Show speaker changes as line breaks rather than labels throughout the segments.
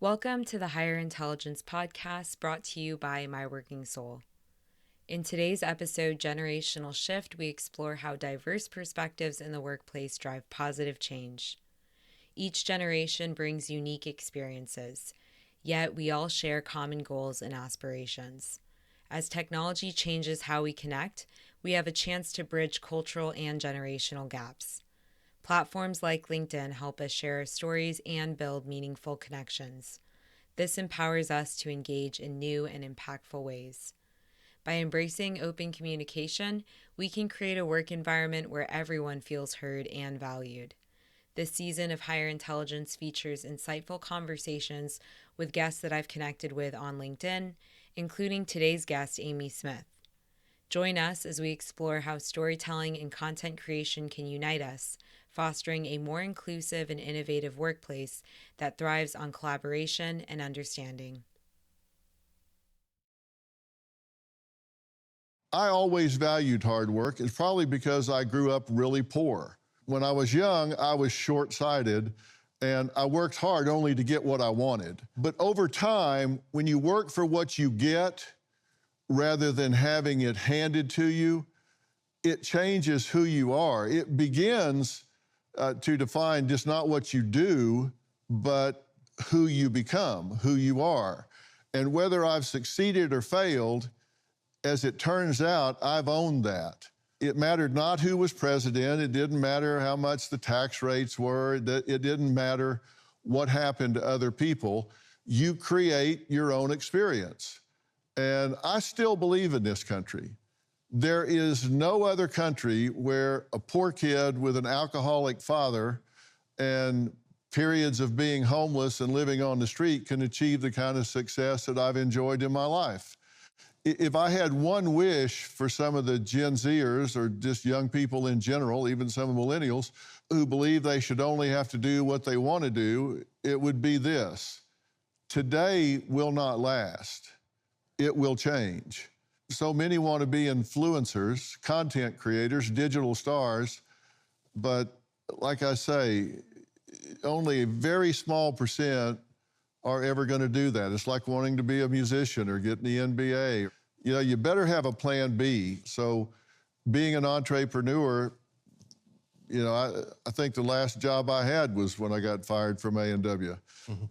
Welcome to the Higher Intelligence Podcast brought to you by My Working Soul. In today's episode, Generational Shift, we explore how diverse perspectives in the workplace drive positive change. Each generation brings unique experiences, yet we all share common goals and aspirations. As technology changes how we connect, we have a chance to bridge cultural and generational gaps. Platforms like LinkedIn help us share our stories and build meaningful connections. This empowers us to engage in new and impactful ways. By embracing open communication, we can create a work environment where everyone feels heard and valued. This season of Higher Intelligence features insightful conversations with guests that I've connected with on LinkedIn, including today's guest, Amy Smith. Join us as we explore how storytelling and content creation can unite us, fostering a more inclusive and innovative workplace that thrives on collaboration and understanding.
I always valued hard work. It's probably because I grew up really poor. When I was young, I was short-sighted, and I worked hard only to get what I wanted. But over time, when you work for what you get rather than having it handed to you, it changes who you are. It begins to define just not what you do, but who you become, who you are. And whether I've succeeded or failed, as it turns out, I've owned that. It mattered not who was president. It didn't matter how much the tax rates were. It didn't matter what happened to other people. You create your own experience. And I still believe in this country. There is no other country where a poor kid with an alcoholic father and periods of being homeless and living on the street can achieve the kind of success that I've enjoyed in my life. If I had one wish for some of the Gen Zers or just young people in general, even some millennials, who believe they should only have to do what they want to do, it would be this: today will not last. It will change. So many want to be influencers, content creators, digital stars, but like I say, only a very small percent are ever going to do that. It's like wanting to be a musician or get in the NBA. You know, you better have a plan B. So being an entrepreneur, you know, I think the last job I had was when I got fired from A&W.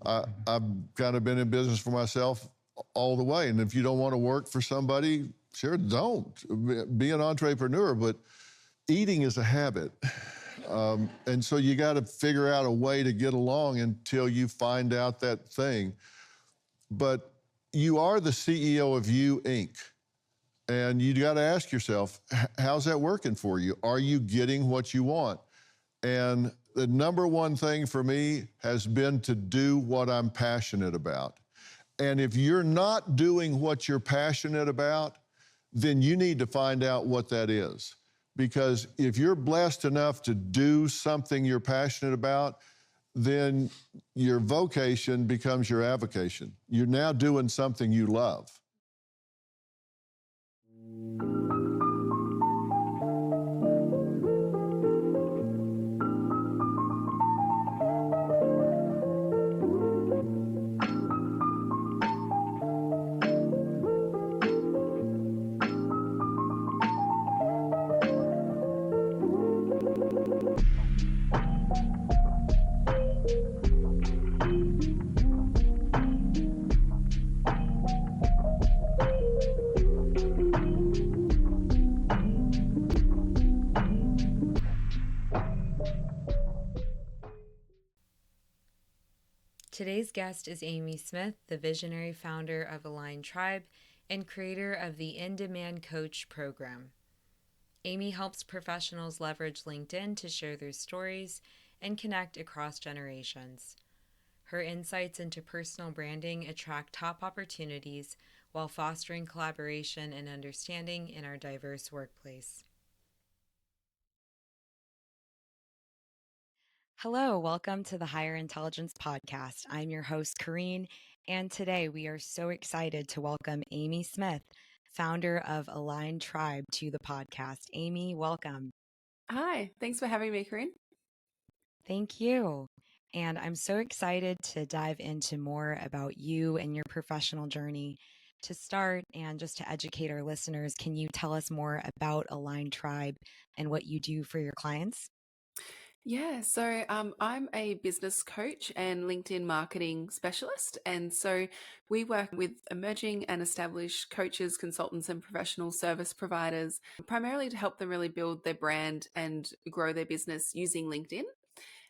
I've kind of been in business for myself all the way. And if you don't want to work for somebody, sure, don't. Be an entrepreneur, but eating is a habit. And so you got to figure out a way to get along until you find out that thing. But you are the CEO of You, Inc. And you got to ask yourself, how's that working for you? Are you getting what you want? And the number one thing for me has been to do what I'm passionate about. And if you're not doing what you're passionate about, then you need to find out what that is. Because if you're blessed enough to do something you're passionate about, then your vocation becomes your avocation. You're now doing something you love.
Today's guest is Amy Smith, the visionary founder of Align Tribe and creator of the In-Demand Coach program. Amy helps professionals leverage LinkedIn to share their stories and connect across generations. Her insights into personal branding attract top opportunities while fostering collaboration and understanding in our diverse workplace. Hello, welcome to the Higher Intelligence Podcast. I'm your host, Kareen, and today we are so excited to welcome Amy Smith, founder of Align Tribe, to the podcast. Amy, welcome.
Hi, thanks for having me, Corinne.
Thank you. And I'm so excited to dive into more about you and your professional journey. To start and just to educate our listeners, can you tell us more about Align Tribe and what you do for your clients?
I'm a business coach and LinkedIn marketing specialist. And so we work with emerging and established coaches, consultants, and professional service providers, primarily to help them really build their brand and grow their business using LinkedIn.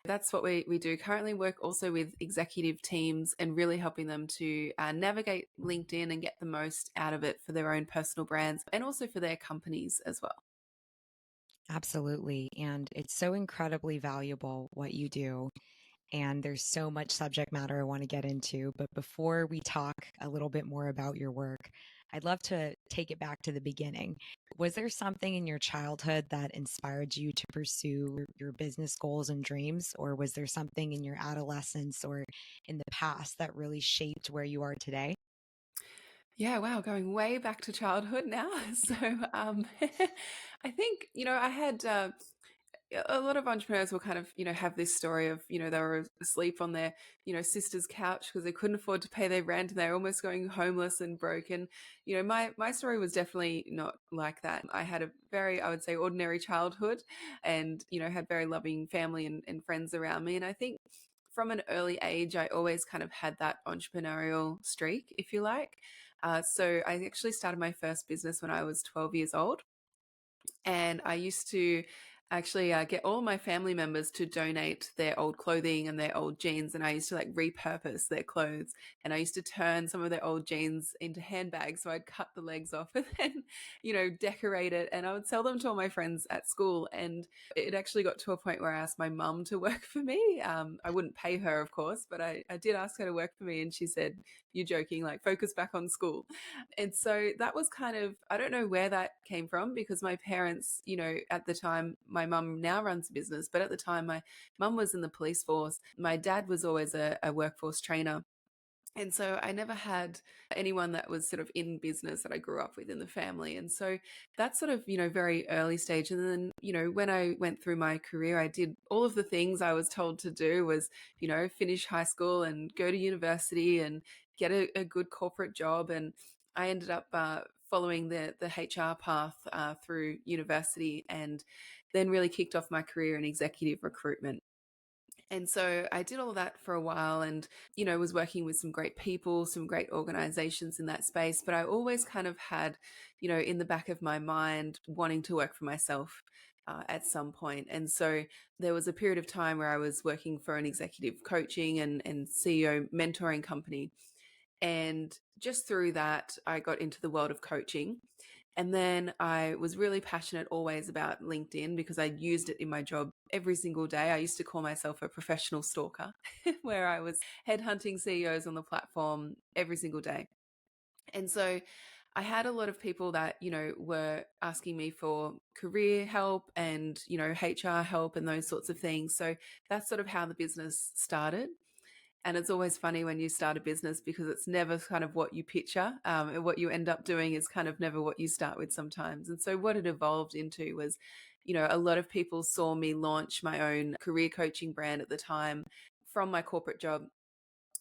That's what we do currently. Work also with executive teams and really helping them to navigate LinkedIn and get the most out of it for their own personal brands and also for their companies as well.
Absolutely. And it's so incredibly valuable what you do. And there's so much subject matter I want to get into. But before we talk a little bit more about your work, I'd love to take it back to the beginning. Was there something in your childhood that inspired you to pursue your business goals and dreams? Or was there something in your adolescence or in the past that really shaped where you are today?
Yeah, wow, going way back to childhood now. So, I think, I had a lot of entrepreneurs will kind of, have this story of, they were asleep on their, sister's couch because they couldn't afford to pay their rent and they're almost going homeless and broken. My story was definitely not like that. I had a very, I would say, ordinary childhood and, had very loving family and friends around me. And I think from an early age, I always kind of had that entrepreneurial streak, if you like. So I actually started my first business when I was 12 years old. And I used to actually get all my family members to donate their old clothing and their old jeans. And I used to like repurpose their clothes. And I used to turn some of their old jeans into handbags. So I'd cut the legs off and then, decorate it. And I would sell them to all my friends at school. And it actually got to a point where I asked my mum to work for me. I wouldn't pay her, of course, but I did ask her to work for me. And she said, "You're joking, like focus back on school." And so that was kind of, I don't know where that came from because my parents, at the time, my mum now runs a business, but at the time, my mum was in the police force. My dad was always a workforce trainer. And so I never had anyone that was sort of in business that I grew up with in the family. And so that's sort of, very early stage. And then, when I went through my career, I did all of the things I was told to do was, finish high school and go to university and get a good corporate job. And I ended up following the HR path through university and then really kicked off my career in executive recruitment. And so I did all that for a while and, was working with some great people, some great organizations in that space. But I always kind of had, in the back of my mind, wanting to work for myself at some point. And so there was a period of time where I was working for an executive coaching and CEO mentoring company. And just through that, I got into the world of coaching. And then I was really passionate always about LinkedIn because I used it in my job every single day. I used to call myself a professional stalker, where I was headhunting CEOs on the platform every single day. And so I had a lot of people that, were asking me for career help and, HR help and those sorts of things. So that's sort of how the business started. And it's always funny when you start a business because it's never kind of what you picture. And what you end up doing is kind of never what you start with sometimes. And so what it evolved into was, a lot of people saw me launch my own career coaching brand at the time from my corporate job.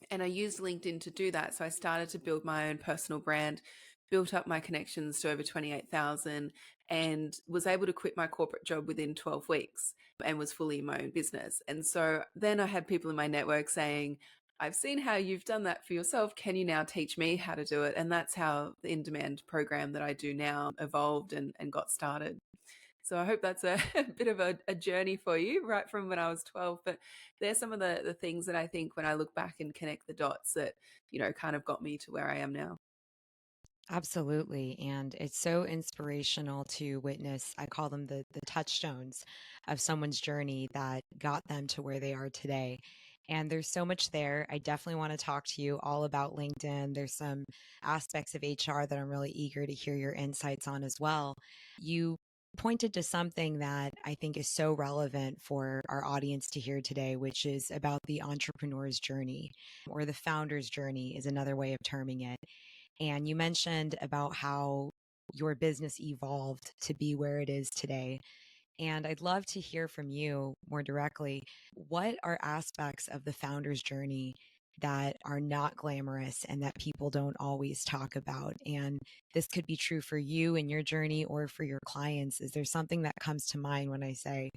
And I used LinkedIn to do that. So I started to build my own personal brand, built up my connections to over 28,000 and was able to quit my corporate job within 12 weeks and was fully in my own business. And so then I had people in my network saying, "I've seen how you've done that for yourself. Can you now teach me how to do it?" And that's how the in demand program that I do now evolved and got started. So I hope that's a, a bit of a journey for you right from when I was 12. But there's some of the things that I think when I look back and connect the dots that, kind of got me to where I am now.
Absolutely. And it's so inspirational to witness, I call them the touchstones of someone's journey that got them to where they are today. And there's so much there. I definitely want to talk to you all about LinkedIn. There's some aspects of HR that I'm really eager to hear your insights on as well. You pointed to something that I think is so relevant for our audience to hear today, which is about the entrepreneur's journey or the founder's journey, is another way of terming it. And you mentioned about how your business evolved to be where it is today. And I'd love to hear from you more directly. What are aspects of the founder's journey that are not glamorous and that people don't always talk about? And this could be true for you in your journey or for your clients. Is there something that comes to mind when I say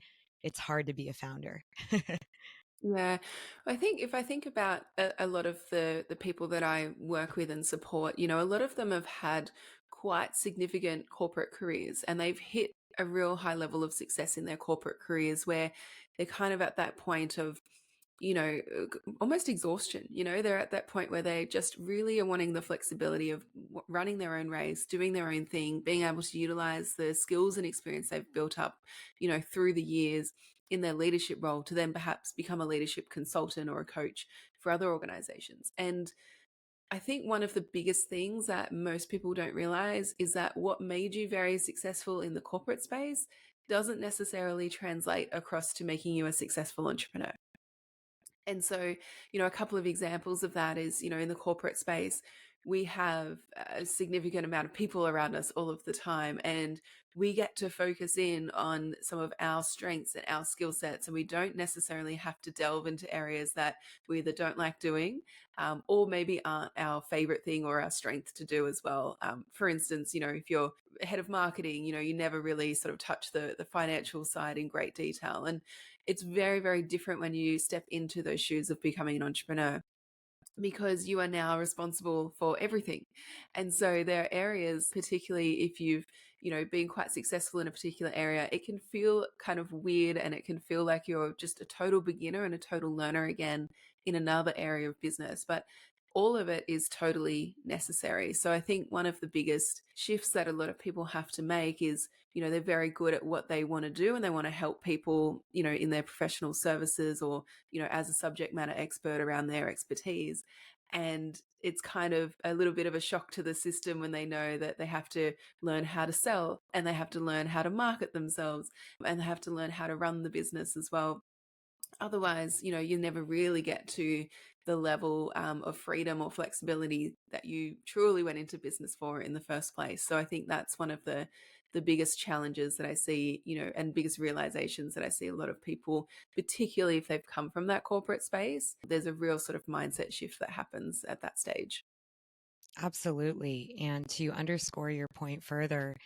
it's hard to be a founder?
Yeah, I think if I think about a lot of the people that I work with and support, a lot of them have had quite significant corporate careers, and they've hit a real high level of success in their corporate careers where they're kind of at that point of, almost exhaustion. They're at that point where they just really are wanting the flexibility of running their own race, doing their own thing, being able to utilize the skills and experience they've built up, through the years in their leadership role to then perhaps become a leadership consultant or a coach for other organizations. And I think one of the biggest things that most people don't realize is that what made you very successful in the corporate space doesn't necessarily translate across to making you a successful entrepreneur. And so, a couple of examples of that is, in the corporate space, we have a significant amount of people around us all of the time, and we get to focus in on some of our strengths and our skill sets. And we don't necessarily have to delve into areas that we either don't like doing, or maybe aren't our favorite thing or our strength to do as well. For instance, if you're head of marketing, you never really sort of touch the financial side in great detail. And it's very, very different when you step into those shoes of becoming an entrepreneur, because you are now responsible for everything. And so there are areas, particularly if you've, been quite successful in a particular area, it can feel kind of weird, and it can feel like you're just a total beginner and a total learner again in another area of business. But all of it is totally necessary. So I think one of the biggest shifts that a lot of people have to make is, they're very good at what they want to do, and they want to help people, in their professional services, or, as a subject matter expert around their expertise. And it's kind of a little bit of a shock to the system when they know that they have to learn how to sell, and they have to learn how to market themselves, and they have to learn how to run the business as well. Otherwise, you never really get to the level of freedom or flexibility that you truly went into business for in the first place. So I think that's one of the biggest challenges that I see, and biggest realizations that I see a lot of people, particularly if they've come from that corporate space. There's a real sort of mindset shift that happens at that stage.
Absolutely. And to underscore your point further,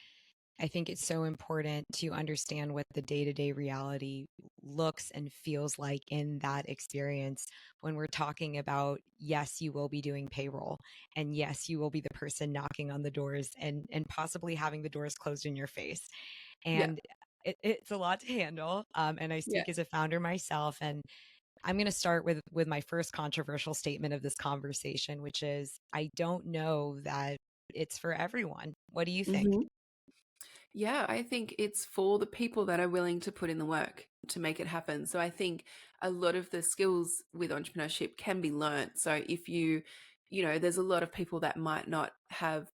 I think it's so important to understand what the day to day reality looks and feels like in that experience when we're talking about, yes, you will be doing payroll. And yes, you will be the person knocking on the doors and possibly having the doors closed in your face.
Yeah.
And it's a lot to handle. And I
Yeah.
speak as a founder myself. And I'm going to start with my first controversial statement of this conversation, which is I don't know that it's for everyone. What do you think?
Mhm. Yeah, I think it's for the people that are willing to put in the work to make it happen. So I think a lot of the skills with entrepreneurship can be learnt. So if there's a lot of people that might not have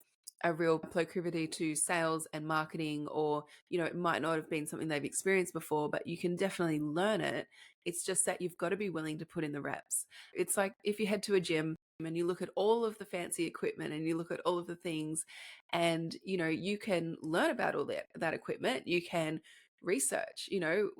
a real proclivity to sales and marketing, or, it might not have been something they've experienced before, but you can definitely learn it. It's just that you've got to be willing to put in the reps. It's like if you head to a gym and you look at all of the fancy equipment and you look at all of the things, and you can learn about all that equipment, you can research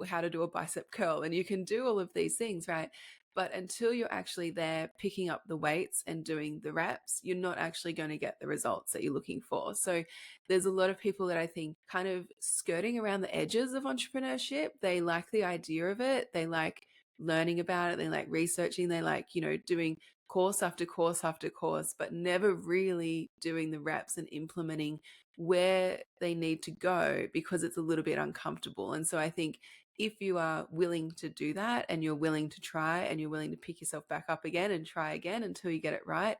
how to do a bicep curl, and you can do all of these things, right? But until you're actually there picking up the weights and doing the reps, you're not actually going to get the results that you're looking for. So there's a lot of people that I think kind of skirting around the edges of entrepreneurship. They like the idea of it, they like learning about it, they like researching, they like doing course after course after course, but never really doing the reps and implementing where they need to go, because it's a little bit uncomfortable. And so I think if you are willing to do that, and you're willing to try, and you're willing to pick yourself back up again and try again until you get it right,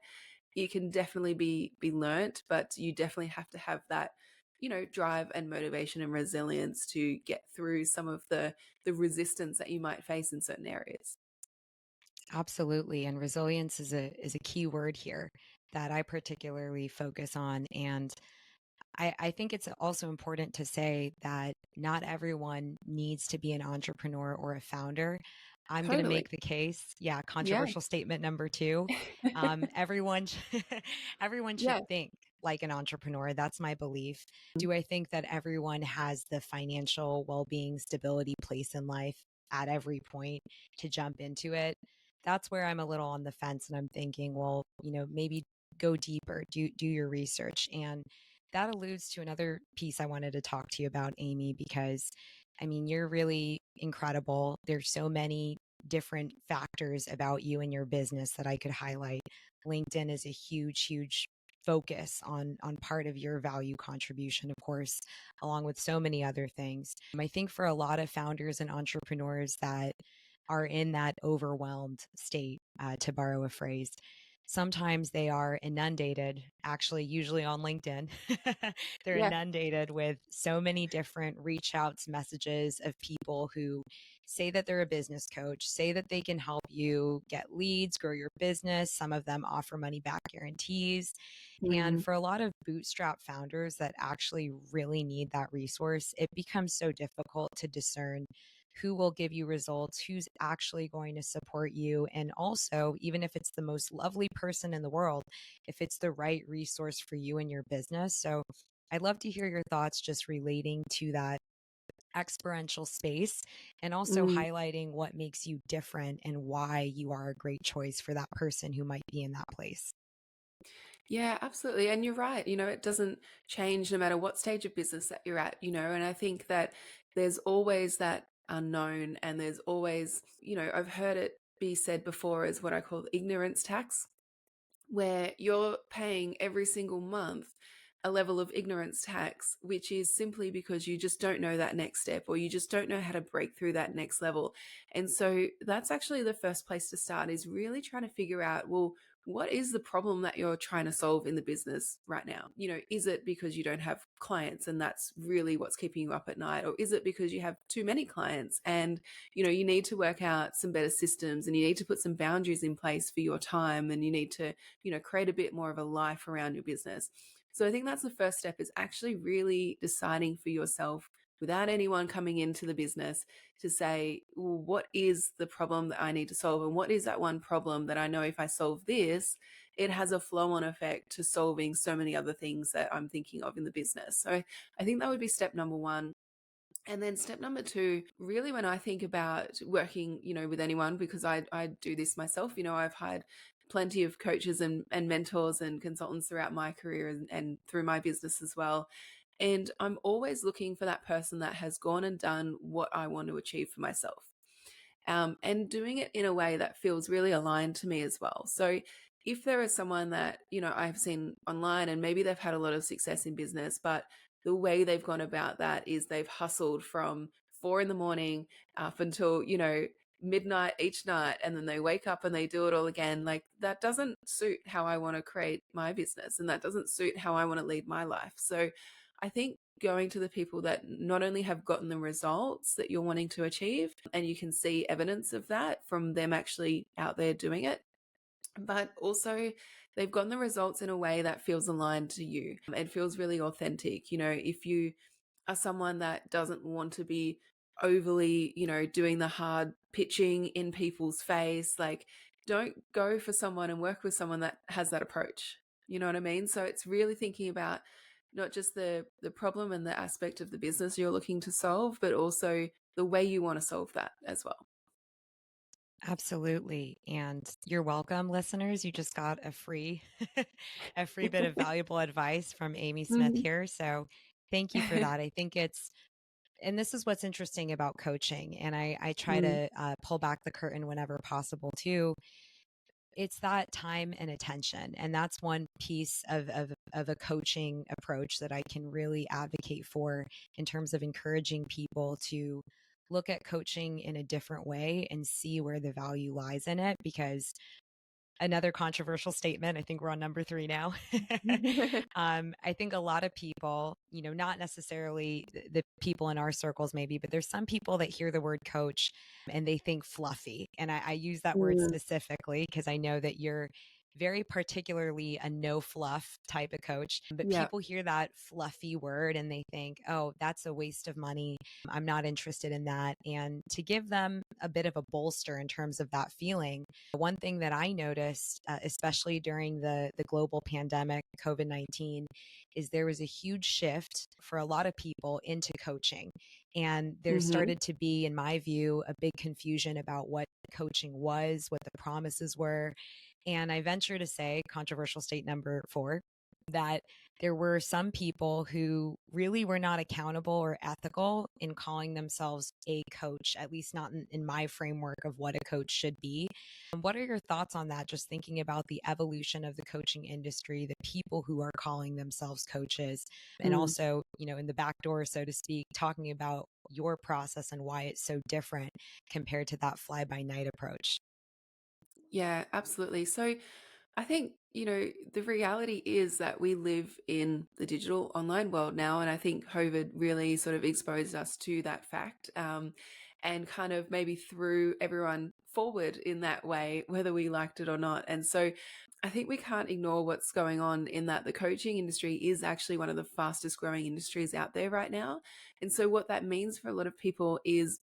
it can definitely be learnt, but you definitely have to have that drive and motivation and resilience to get through some of the resistance that you might face in certain areas.
Absolutely. And resilience is a key word here that I particularly focus on. And I think it's also important to say that not everyone needs to be an entrepreneur or a founder. I'm going to
Totally.
make the case. Yeah,
Yeah.
controversial statement number two. Everyone, everyone should
Yeah.
think. like an entrepreneur. That's my belief. Do I think that everyone has the financial well being, stability, place in life at every point to jump into it? That's where I'm a little on the fence and I'm thinking, well, maybe go deeper, do your research. And that alludes to another piece I wanted to talk to you about, Amy, because I mean, you're really incredible. There's so many different factors about you and your business that I could highlight. LinkedIn is a huge focus on part of your value contribution, of course, along with so many other things. I think for a lot of founders and entrepreneurs that are in that overwhelmed state, to borrow a phrase, sometimes they are inundated, actually, usually on LinkedIn. They're
Yeah.
inundated with so many different reach outs, messages of people who say that they're a business coach, say that they can help you get leads, grow your business. Some of them offer money back guarantees. And
Mm.
for a lot of bootstrap founders that actually really need that resource, it becomes so difficult to discern who will give you results, who's actually going to support you. And also, even if it's the most lovely person in the world, if it's the right resource for you and your business. So I'd love to hear your thoughts just relating to that experiential space and also
Mm.
highlighting what makes you different and why you are a great choice for that person who might be in that place.
Yeah, absolutely. And you're right. It doesn't change no matter what stage of business that you're at, and I think that there's always that unknown and there's always, I've heard it be said before as what I call ignorance tax, where you're paying every single month a level of ignorance tax, which is simply because you just don't know that next step or you just don't know how to break through that next level. And so that's actually the first place to start is really trying to figure out, well, what is the problem that you're trying to solve in the business right now? Is it because you don't have clients and that's really what's keeping you up at night? Or is it because you have too many clients and, you need to work out some better systems and you need to put some boundaries in place for your time and you need to create a bit more of a life around your business. So I think that's the first step is actually really deciding for yourself without anyone coming into the business to say, well, what is the problem that I need to solve? And what is that one problem that I know if I solve this, it has a flow on effect to solving so many other things that I'm thinking of in the business. So I think that would be step number one. And then step number two, really when I think about working, with anyone, because I do this myself, I've had plenty of coaches and mentors and consultants throughout my career and through my business as well. And I'm always looking for that person that has gone and done what I want to achieve for myself, and doing it in a way that feels really aligned to me as well. So if there is someone that, I've seen online and maybe they've had a lot of success in business, but the way they've gone about that is they've hustled from 4 in the morning up until, midnight each night, and then they wake up and they do it all again. Like that doesn't suit how I want to create my business and that doesn't suit how I want to lead my life. So I think going to the people that not only have gotten the results that you're wanting to achieve, and you can see evidence of that from them actually out there doing it, but also they've gotten the results in a way that feels aligned to you. It feels really authentic. If you are someone that doesn't want to be overly, doing the hard pitching in people's face, like don't go for someone and work with someone that has that approach. You know what I mean? So it's really thinking about not just the problem and the aspect of the business you're looking to solve, but also the way you want to solve that as well.
Absolutely. And you're welcome, listeners. You just got a free a free bit of valuable advice from Amy Smith
Mhm.
here. So thank you for that. I think it's and this is what's interesting about coaching. And I try
Mm.
to pull back the curtain whenever possible too. It's that time and attention. And that's one piece of a coaching approach that I can really advocate for in terms of encouraging people to look at coaching in a different way and see where the value lies in it. Because another controversial statement, I think we're on number three now. I think a lot of people, not necessarily the people in our circles, maybe, but there's some people that hear the word coach and they think fluffy. And I use that word
Mm.
specifically because I know that you're very particularly a no fluff type of coach. But
Yeah.
people hear that fluffy word and they think, oh, that's a waste of money. I'm not interested in that. And to give them a bit of a bolster in terms of that feeling, one thing that I noticed, especially during the global pandemic, COVID-19, is there was a huge shift for a lot of people into coaching. And there
Hmm.
started to be, in my view, a big confusion about what coaching was, what the promises were. And I venture to say, controversial state number 4, that there were some people who really were not accountable or ethical in calling themselves a coach, at least not in my framework of what a coach should be. What are your thoughts on that? Just thinking about the evolution of the coaching industry, the people who are calling themselves coaches, and
Mm.
also, in the back door, so to speak, talking about your process and why it's so different compared to that fly by night approach.
Yeah, absolutely. So I think, the reality is that we live in the digital online world now. And I think COVID really sort of exposed us to that fact, and kind of maybe threw everyone forward in that way, whether we liked it or not. And so I think we can't ignore what's going on in that the coaching industry is actually one of the fastest growing industries out there right now. And so what that means for a lot of people is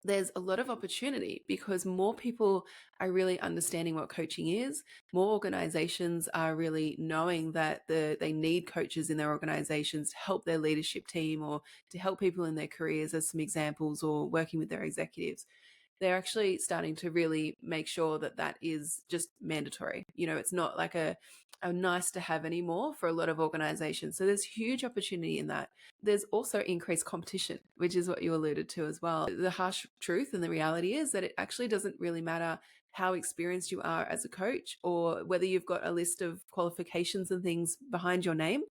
there's a lot of opportunity because more people are really understanding what coaching is. More organizations are really knowing that they need coaches in their organizations to help their leadership team or to help people in their careers, as some examples, or working with their executives. They're actually starting to really make sure that that is just mandatory. It's not like a nice to have anymore for a lot of organizations. So there's huge opportunity in that. There's also increased competition, which is what you alluded to as well. The harsh truth and the reality is that it actually doesn't really matter how experienced you are as a coach or whether you've got a list of qualifications and things behind your name.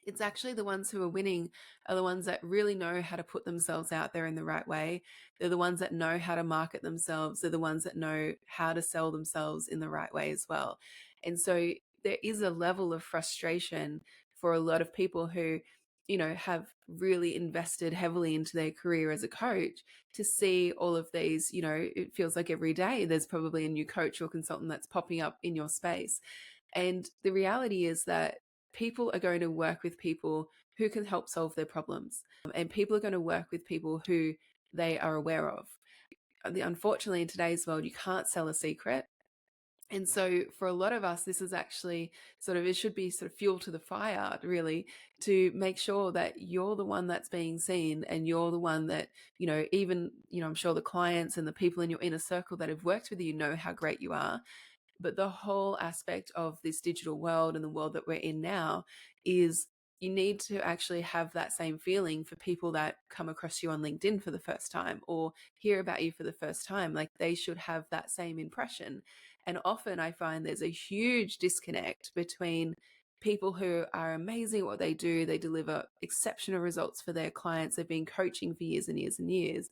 It's actually the ones who are winning are the ones that really know how to put themselves out there in the right way. They're the ones that know how to market themselves. They're the ones that know how to sell themselves in the right way as well. And so there is a level of frustration for a lot of people who, have really invested heavily into their career as a coach to see all of these, it feels like every day there's probably a new coach or consultant that's popping up in your space. And the reality is that people are going to work with people who can help solve their problems. And people are going to work with people who they are aware of. Unfortunately, in today's world, you can't sell a secret. And so for a lot of us, this is actually it should be sort of fuel to the fire, really, to make sure that you're the one that's being seen and you're the one that, even, I'm sure the clients and the people in your inner circle that have worked with you know how great you are. But the whole aspect of this digital world and the world that we're in now is you need to actually have that same feeling for people that come across you on LinkedIn for the first time or hear about you for the first time. Like they should have that same impression. And often I find there's a huge disconnect between people who are amazing at what they do. They deliver exceptional results for their clients. They've been coaching for years and years and years.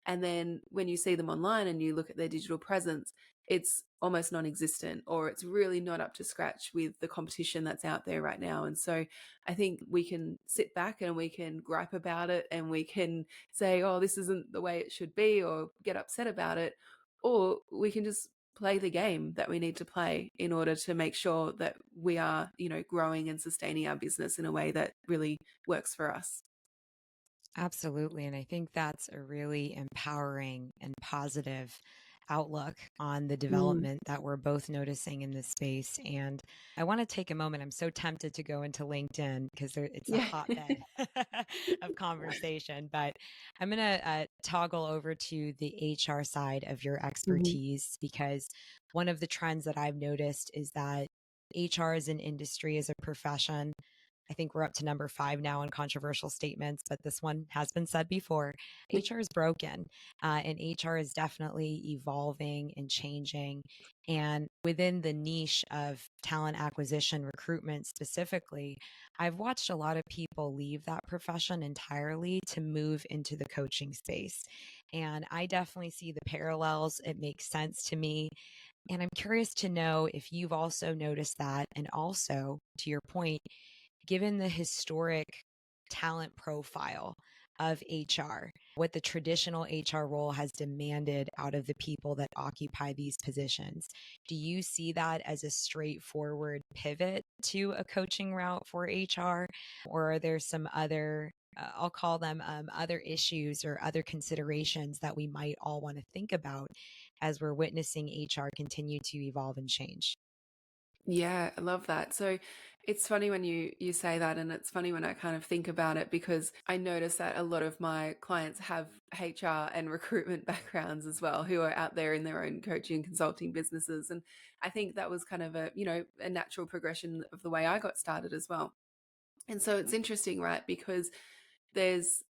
And then when you see them online and you look at their digital presence, it's almost non-existent or it's really not up to scratch with the competition that's out there right now. And so I think we can sit back and we can gripe about it and we can say, oh, this isn't the way it should be, or get upset about it. Or we can just play the game that we need to play in order to make sure that we are, growing and sustaining our business in a way that really works for us.
Absolutely. And I think that's a really empowering and positive outlook on the
Mm.
development that we're both noticing in this space. And I want to take a moment. I'm so tempted to go into LinkedIn because it's a
Yeah.
hotbed of conversation. But I'm going to toggle over to the HR side of your
Mhm.
expertise because one of the trends that I've noticed is that HR as an industry, as a profession, I think we're up to number 5 now on controversial statements, but this one has been said before. HR is broken, and HR is definitely evolving and changing. And within the niche of talent acquisition, recruitment specifically, I've watched a lot of people leave that profession entirely to move into the coaching space. And I definitely see the parallels. It makes sense to me. And I'm curious to know if you've also noticed that. And also, to your point, given the historic talent profile of HR, what the traditional HR role has demanded out of the people that occupy these positions. Do you see that as a straightforward pivot to a coaching route for HR? Or are there some other, I'll call them other issues or other considerations that we might all want to think about as we're witnessing HR continue to evolve and change?
Yeah, I love that. So it's funny when you say that, and it's funny when I kind of think about it, because I notice that a lot of my clients have HR and recruitment backgrounds as well, who are out there in their own coaching and consulting businesses. And I think that was kind of a, a natural progression of the way I got started as well. And so it's interesting, right? Because there's,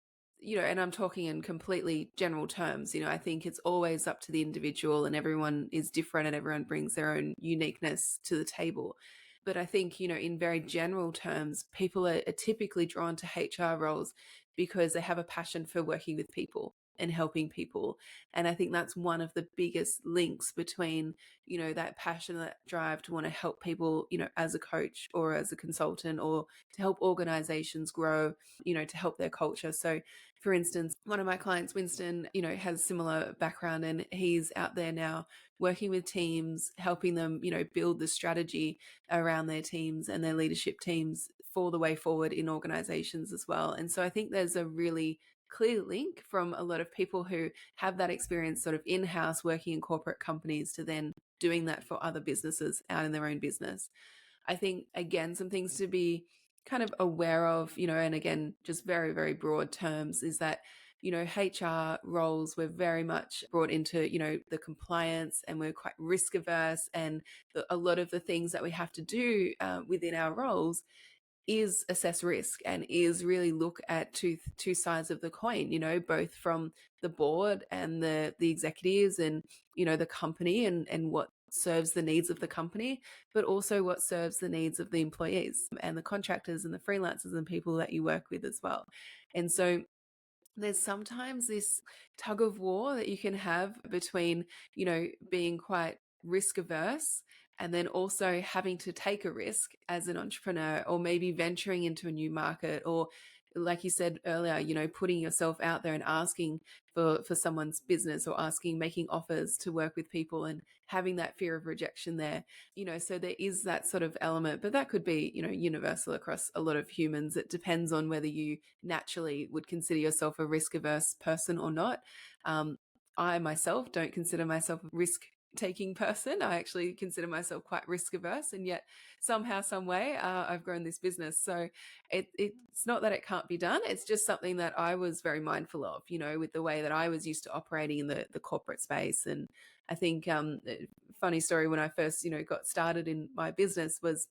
and I'm talking in completely general terms, I think it's always up to the individual, and everyone is different and everyone brings their own uniqueness to the table. But I think, in very general terms, people are typically drawn to HR roles because they have a passion for working with people and helping people. And I think that's one of the biggest links between, that passion, that drive to want to help people, as a coach or as a consultant, or to help organizations grow, to help their culture. So for instance, one of my clients, Winston, has similar background, and he's out there now working with teams, helping them, build the strategy around their teams and their leadership teams for the way forward in organizations as well. And so I think there's a really clear link from a lot of people who have that experience sort of in-house working in corporate companies to then doing that for other businesses out in their own business. I think, again, some things to be kind of aware of, and again, just very, very broad terms, is that, HR roles were very much brought into, the compliance, and we're quite risk averse. And a lot of the things that we have to do within our roles is assess risk and is really look at two sides of the coin, both from the board and the executives, and the company, and what serves the needs of the company, but also what serves the needs of the employees and the contractors and the freelancers and people that you work with as well. And so there's sometimes this tug of war that you can have between, being quite risk averse, and then also having to take a risk as an entrepreneur, or maybe venturing into a new market, or like you said earlier, putting yourself out there and asking for someone's business, or making offers to work with people, and having that fear of rejection there. So there is that sort of element, but that could be, universal across a lot of humans. It depends on whether you naturally would consider yourself a risk averse person or not. I myself don't consider myself a risk taking person. I actually consider myself quite risk averse, and yet somehow, some way, I've grown this business. So it's not that it can't be done. It's just something that I was very mindful of, with the way that I was used to operating in the corporate space. And I think, funny story, when I first, got started in my business, was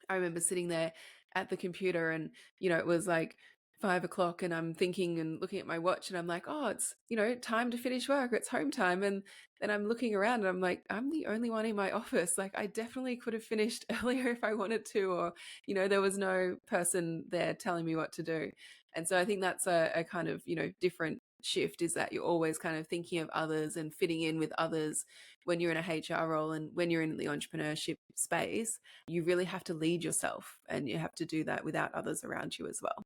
I remember sitting there at the computer, and, it was like 5 o'clock, and I'm thinking and looking at my watch, and I'm like, oh, it's, time to finish work. It's home time. And then I'm looking around, and I'm like, I'm the only one in my office. Like, I definitely could have finished earlier if I wanted to, or, there was no person there telling me what to do. And so I think that's a kind of, different shift, is that you're always kind of thinking of others and fitting in with others when you're in a HR role, and when you're in the entrepreneurship space, you really have to lead yourself, and you have to do that without others around you as well.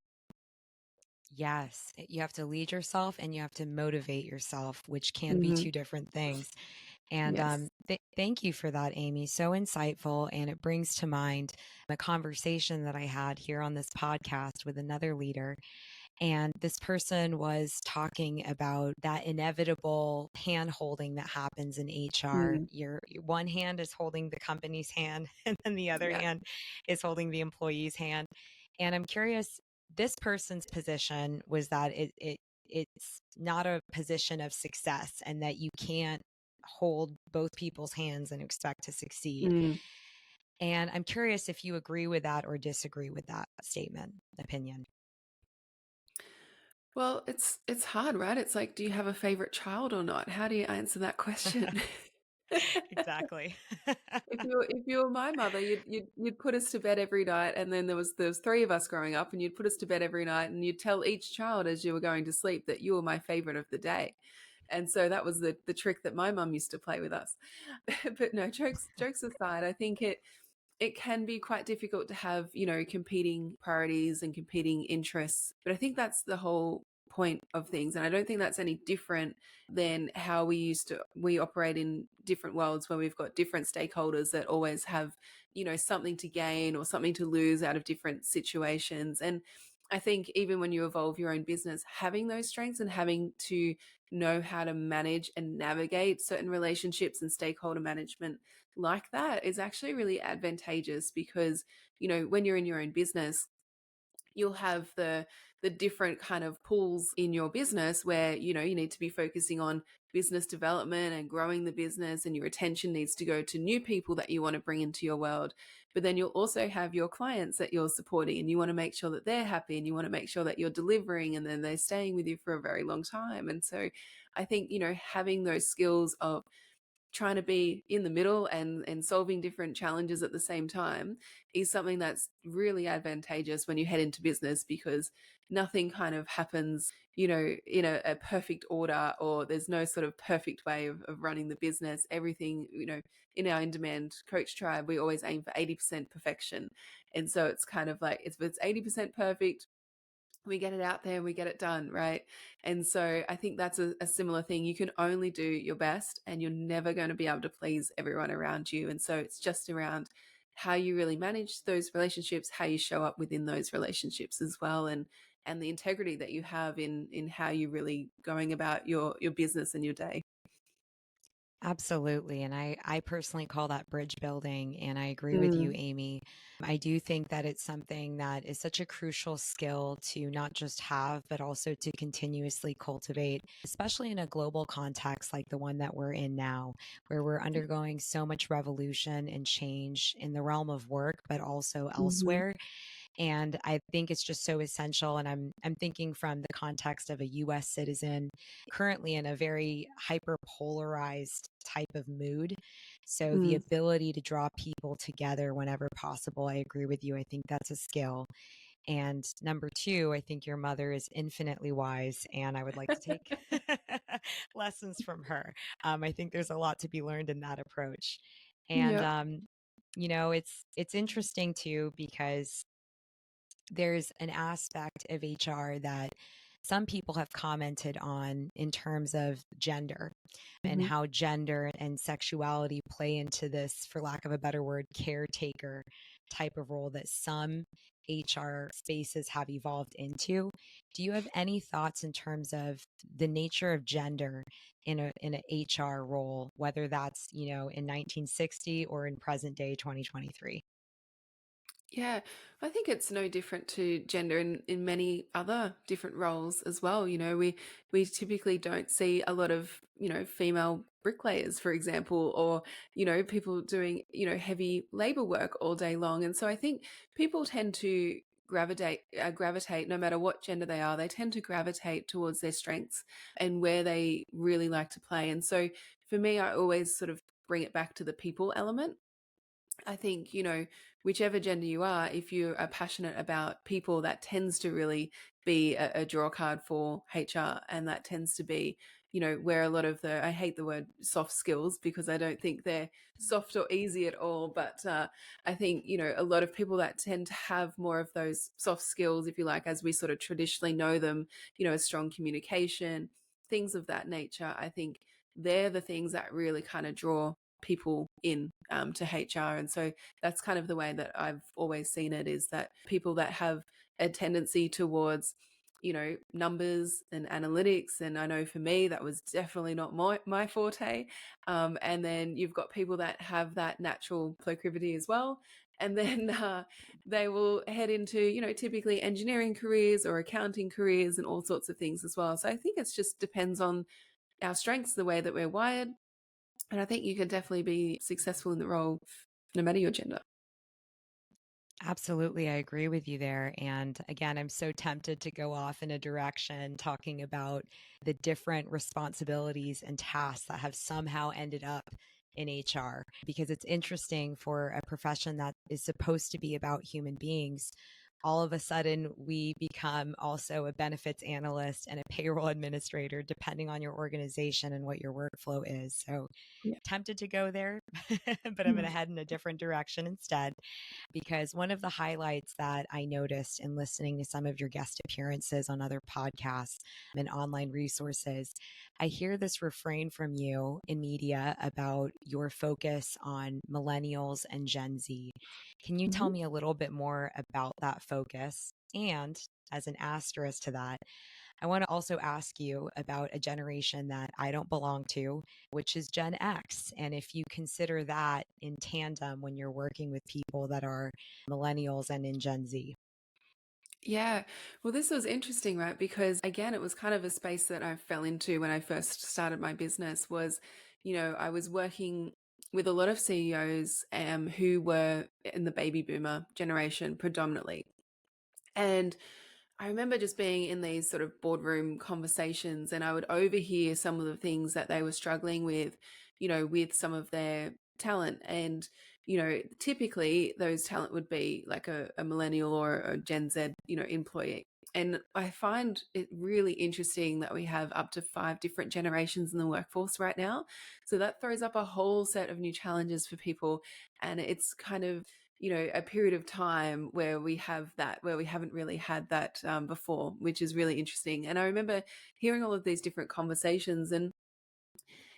Yes, you have to lead yourself and you have to motivate yourself, which can be
Hmm.
two different things. And
Yes.
thank you for that, Amy. So insightful. And it brings to mind a conversation that I had here on this podcast with another leader. And this person was talking about that inevitable hand holding that happens in HR.
Mm.
Your one hand is holding the company's hand, and then the other
Yeah.
hand is holding the employee's hand. And I'm curious, this person's position was that it's not a position of success, and that you can't hold both people's hands and expect to succeed.
Mm.
And I'm curious if you agree with that or disagree with that statement, opinion.
Well, it's hard, right? It's like, do you have a favorite child or not? How do you answer that question?
Exactly.
If you were my mother, you'd put us to bed every night, and then there was three of us growing up, and you'd put us to bed every night, and you'd tell each child as you were going to sleep that you were my favorite of the day. And so that was the trick that my mum used to play with us. But no, jokes aside, I think it can be quite difficult to have, competing priorities and competing interests. But I think that's the whole point of things. And I don't think that's any different than how we operate in different worlds where we've got different stakeholders that always have, something to gain or something to lose out of different situations. And I think even when you evolve your own business, having those strengths and having to know how to manage and navigate certain relationships and stakeholder management like that is actually really advantageous because, when you're in your own business, you'll have the different kind of pools in your business where you need to be focusing on business development and growing the business, and your attention needs to go to new people that you want to bring into your world. But then you'll also have your clients that you're supporting, and you want to make sure that they're happy, and you want to make sure that you're delivering, and then they're staying with you for a very long time. And so I think having those skills of trying to be in the middle and solving different challenges at the same time is something that's really advantageous when you head into business, because nothing kind of happens in a perfect order, or there's no sort of perfect way of running the business. Everything, in our in-demand coach tribe, we always aim for 80% perfection. And so it's kind of like, if it's 80% perfect, we get it out there, we get it done, right? And so I think that's a similar thing. You can only do your best, and you're never going to be able to please everyone around you. And so it's just around how you really manage those relationships, how you show up within those relationships as well, and the integrity that you have in how you're really going about your business and your day.
Absolutely. And I personally call that bridge building. And I agree with you,
Mm,
Amy. I do think that it's something that is such a crucial skill to not just have, but also to continuously cultivate, especially in a global context like the one that we're in now, where we're undergoing so much revolution and change in the realm of work, but also
mhm,
elsewhere. And I think it's just so essential. And I'm thinking from the context of a US citizen currently in a very hyper polarized type of mood. So the
mm.
ability to draw people together whenever possible, I agree with you. I think that's a skill. And number two, I think your mother is infinitely wise, and I would like to take lessons from her. I think there's a lot to be learned in that approach. And
Yep.
it's interesting too because there's an aspect of HR that some people have commented on in terms of gender and
Mhm,
how gender and sexuality play into this, for lack of a better word, caretaker type of role that some HR spaces have evolved into. Do you have any thoughts in terms of the nature of gender in a HR role, whether that's, in 1960 or in present day 2023?
yeah, I think it's no different to gender in many other different roles as well. We typically don't see a lot of, female bricklayers, for example, or, people doing, heavy labor work all day long. And so I think people tend to gravitate no matter what gender they are. They tend to gravitate towards their strengths and where they really like to play. And so for me, I always sort of bring it back to the people element. I think, whichever gender you are, if you are passionate about people, that tends to really be a draw card for HR. And that tends to be, where a lot of I hate the word soft skills because I don't think they're soft or easy at all. But I think, a lot of people that tend to have more of those soft skills, if you like, as we sort of traditionally know them, a strong communication, things of that nature, I think they're the things that really kind of draw people in to HR. And so that's kind of the way that I've always seen it, is that people that have a tendency towards, numbers and analytics. And I know for me, that was definitely not my forte. And then you've got people that have that natural proclivity as well. And then they will head into, typically engineering careers or accounting careers and all sorts of things as well. So I think it just depends on our strengths, the way that we're wired, and I think you can definitely be successful in the role no matter your gender.
Absolutely. I agree with you there. And again, I'm so tempted to go off in a direction talking about the different responsibilities and tasks that have somehow ended up in HR, because it's interesting for a profession that is supposed to be about human beings. all of a sudden we become also a benefits analyst and a payroll administrator, depending on your organization and what your workflow is. So
Yeah.
tempted to go there, but I'm going to
Mm.
head in a different direction instead, because one of the highlights that I noticed in listening to some of your guest appearances on other podcasts and online resources, I hear this refrain from you in media about your focus on millennials and Gen Z. Can you tell
Mhm.
me a little bit more about that focus? And as an asterisk to that, I want to also ask you about a generation that I don't belong to, which is Gen X. And if you consider that in tandem when you're working with people that are millennials and in Gen Z.
Yeah. Well, this was interesting, right? Because again, it was kind of a space that I fell into when I first started my business was, I was working with a lot of CEOs who were in the baby boomer generation predominantly. And I remember just being in these sort of boardroom conversations, and I would overhear some of the things that they were struggling with, with some of their talent. And, typically those talent would be like a millennial or a Gen Z, employee. And I find it really interesting that we have up to 5 different generations in the workforce right now. So that throws up a whole set of new challenges for people. And it's kind of, a period of time where we have that, where we haven't really had that before, which is really interesting. And I remember hearing all of these different conversations, and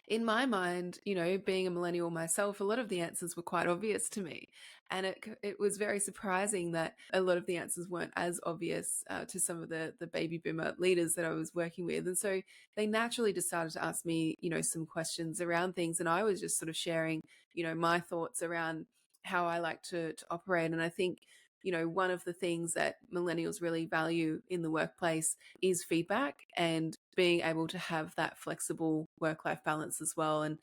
in my mind, being a millennial myself, a lot of the answers were quite obvious to me. And it was very surprising that a lot of the answers weren't as obvious to some of the baby boomer leaders that I was working with. And so they naturally decided to ask me, some questions around things. And I was just sort of sharing, my thoughts around how I like to operate. And I think, one of the things that millennials really value in the workplace is feedback and being able to have that flexible work life balance as well. And,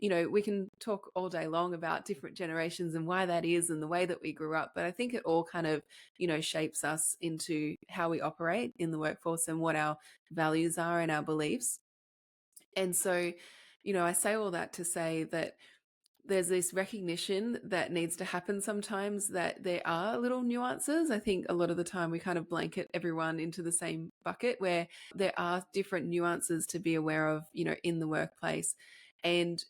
we can talk all day long about different generations and why that is and the way that we grew up. But I think it all kind of, shapes us into how we operate in the workforce and what our values are and our beliefs. And so, I say all that to say that there's this recognition that needs to happen sometimes that there are little nuances. I think a lot of the time we kind of blanket everyone into the same bucket where there are different nuances to be aware of, in the workplace. And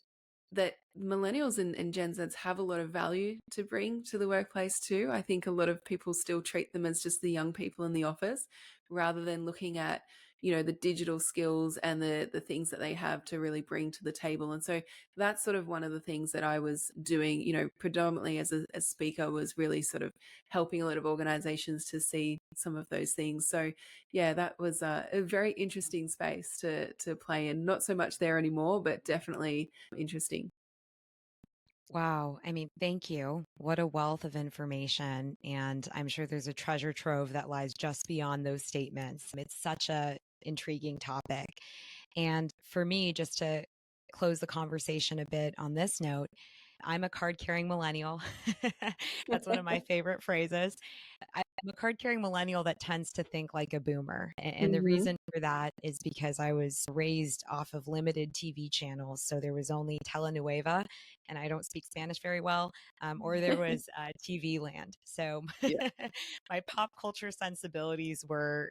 that millennials and Gen Zs have a lot of value to bring to the workplace too. I think a lot of people still treat them as just the young people in the office rather than looking at, the digital skills and the things that they have to really bring to the table. And so that's sort of one of the things that I was doing, predominantly as a speaker, was really sort of helping a lot of organizations to see some of those things. So yeah, that was a very interesting space to play in. Not so much there anymore, but definitely interesting.
Wow. I mean, thank you. What a wealth of information. And I'm sure there's a treasure trove that lies just beyond those statements. It's such a intriguing topic. And for me, just to close the conversation a bit on this note, I'm a card carrying millennial. That's one of my favorite phrases. I'm a card carrying millennial that tends to think like a boomer. And the
Hmm.
reason for that is because I was raised off of limited TV channels. So there was only Telenueva, and I don't speak Spanish very well, or there was TV Land. So
Yeah.
my pop culture sensibilities were.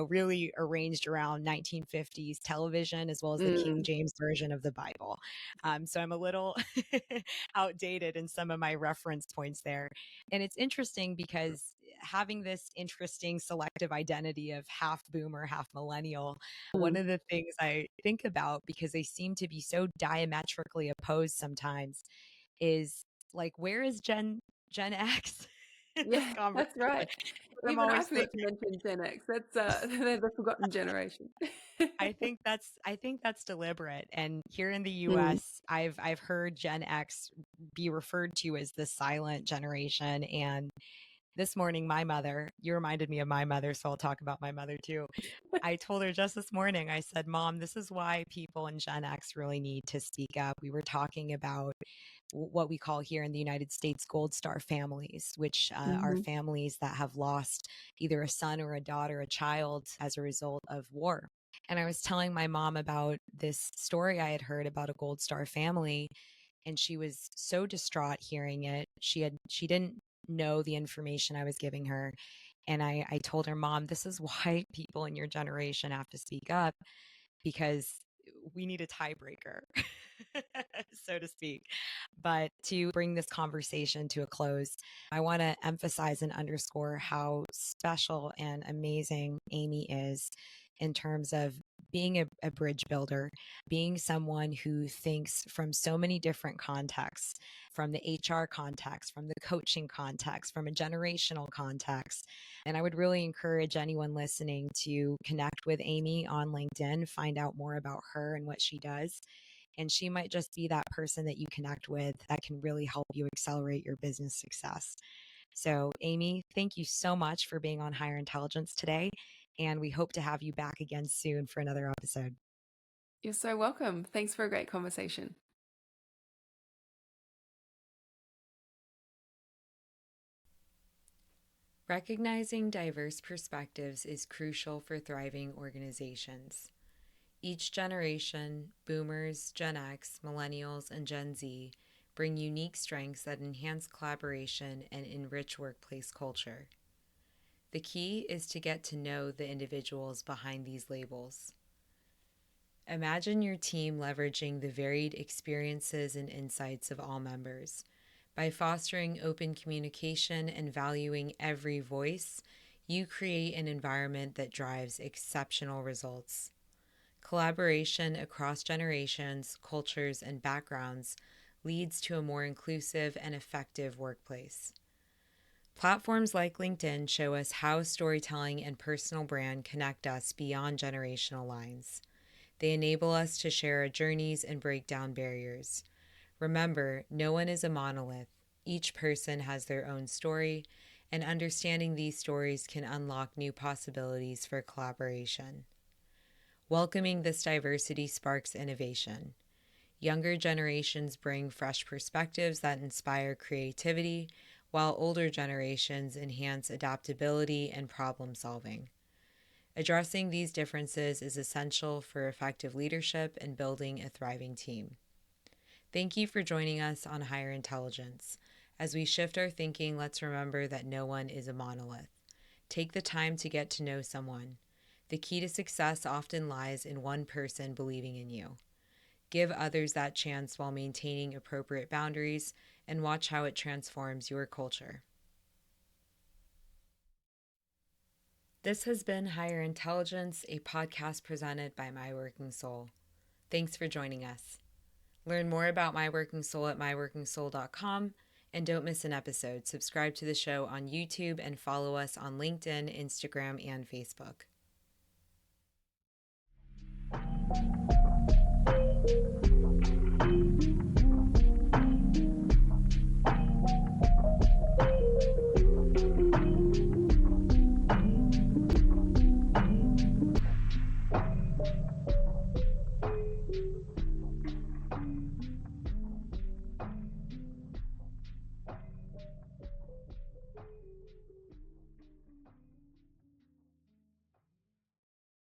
Really arranged around 1950s television as well as the King
Mm.
James version of the Bible. So I'm a little outdated in some of my reference points there. And it's interesting because having this interesting selective identity of half boomer, half millennial, one
Mm.
of the things I think about, because they seem to be so diametrically opposed sometimes, is like, where is Gen X in this
Yeah,
conversation?
that's right.
I'm
Even I
always
forgot to
thinking,
mention Gen X. That's they're the forgotten generation.
I think that's deliberate. And here in the
Mm.
US, I've heard Gen X be referred to as the silent generation. And this morning, my mother, you reminded me of my mother, so I'll talk about my mother too. I told her just this morning, I said, Mom, this is why people in Gen X really need to speak up. We were talking about what we call here in the United States Gold Star families, which are
Mhm.
families that have lost either a son or a daughter, a child as a result of war. And I was telling my mom about this story I had heard about a Gold Star family, and she was so distraught hearing it. She didn't know the information I was giving her. And I told her, Mom, this is why people in your generation have to speak up, because we need a tiebreaker, so to speak. But to bring this conversation to a close, I want to emphasize and underscore how special and amazing Amy is in terms of being a bridge builder, being someone who thinks from so many different contexts, from the HR context, from the coaching context, from a generational context. And I would really encourage anyone listening to connect with Amy on LinkedIn, find out more about her and what she does. And she might just be that person that you connect with that can really help you accelerate your business success. So, Amy, thank you so much for being on Higher Intelligence today. And we hope to have you back again soon for another episode.
You're so welcome. Thanks for a great conversation.
Recognizing diverse perspectives is crucial for thriving organizations. Each generation, boomers, Gen X, millennials, and Gen Z, bring unique strengths that enhance collaboration and enrich workplace culture. The key is to get to know the individuals behind these labels. Imagine your team leveraging the varied experiences and insights of all members. By fostering open communication and valuing every voice, you create an environment that drives exceptional results. Collaboration across generations, cultures, and backgrounds leads to a more inclusive and effective workplace. Platforms like LinkedIn show us how storytelling and personal brand connect us beyond generational lines. They enable us to share our journeys and break down barriers. Remember, no one is a monolith. Each person has their own story, and understanding these stories can unlock new possibilities for collaboration. Welcoming this diversity sparks innovation. Younger generations bring fresh perspectives that inspire creativity, while older generations enhance adaptability and problem solving. Addressing these differences is essential for effective leadership and building a thriving team. Thank you for joining us on Higher Intelligence. As we shift our thinking, let's remember that no one is a monolith. Take the time to get to know someone. The key to success often lies in one person believing in you. Give others that chance while maintaining appropriate boundaries, and watch how it transforms your culture. This has been Higher Intelligence, a podcast presented by My Working Soul. Thanks for joining us. Learn more about My Working Soul at myworkingsoul.com, and don't miss an episode. Subscribe to the show on YouTube and follow us on LinkedIn, Instagram, and Facebook.